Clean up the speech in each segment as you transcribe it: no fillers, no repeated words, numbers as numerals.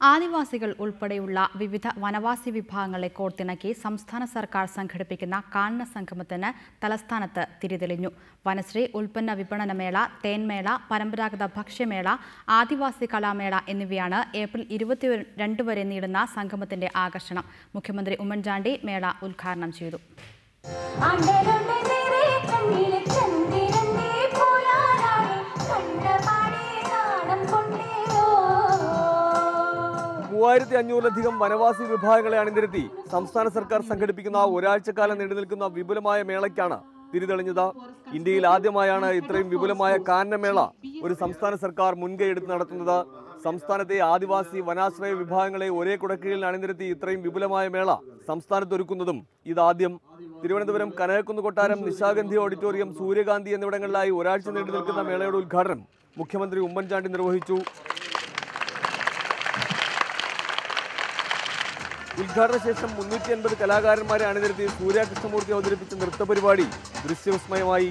ആദിവാസികൾ ഉൾപ്പെടെയുള്ള വിവിധ വനവാസി വിഭാഗങ്ങളെ കോർത്തിണക്കി സംസ്ഥാന സർക്കാർ സംഘടിപ്പിക്കുന്ന കാനന സംഗമത്തിന് തലസ്ഥാനത്ത് തിരിതെളിഞ്ഞു. വനശ്രീ ഉൽപ്പന്ന വിപണന മേള, തേൻമേള, പരമ്പരാഗത ഭക്ഷ്യമേള, ആദിവാസി കലാമേള എന്നിവയാണ് ഏപ്രിൽ 22 വരെ നീളുന്ന സംഗമത്തിന്റെ ആകർഷണം. മുഖ്യമന്ത്രി ഉമ്മൻചാണ്ടി മേള ഉദ്ഘാടനം ചെയ്തു. മൂവായിരത്തിലധികം വനവാസി വിഭാഗങ്ങളെ അണിനിരത്തി സംസ്ഥാന സർക്കാർ സംഘടിപ്പിക്കുന്ന ഒരാഴ്ചക്കാലം നീണ്ടുനിൽക്കുന്ന വിപുലമായ മേളയ്ക്കാണ് തിരിതെളിഞ്ഞത്. ഇന്ത്യയിൽ ആദ്യമായാണ് ഇത്രയും വിപുലമായ കാനനമേള ഒരു സംസ്ഥാന സർക്കാർ മുൻകൈയെടുത്ത് നടത്തുന്നത്. സംസ്ഥാനത്തെ ആദിവാസി വനാശ്രയ വിഭാഗങ്ങളെ ഒരേ കുടക്കീഴിൽ അണിനിരത്തി ഇത്രയും വിപുലമായ മേള സംസ്ഥാനത്തൊരുക്കുന്നതും ഇതാദ്യം. തിരുവനന്തപുരം കനകക്കുന്ന് കൊട്ടാരം, നിശാഗന്ധി ഓഡിറ്റോറിയം, സൂര്യകാന്തി എന്നിവിടങ്ങളിലായി ഒരാഴ്ച നീണ്ടു നിൽക്കുന്ന മേളയുടെ ഉദ്ഘാടനം മുഖ്യമന്ത്രി ഉമ്മൻചാണ്ടി നിർവഹിച്ചു. ഉദ്ഘാടന ശേഷം 350 കലാകാരന്മാരെ അണിനിരത്തി സൂര്യകൃഷ്ണമൂർത്തി അവതരിപ്പിച്ച നൃത്തപരിപാടി ദൃശ്യവിസ്മയമായി.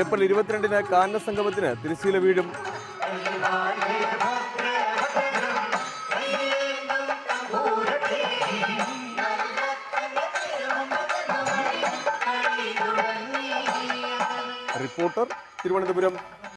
ഏപ്രിൽ 22-ന് കാനന സംഗമത്തിന് തിരശ്ശീല വീഴും. റിപ്പോർട്ടർ, തിരുവനന്തപുരം.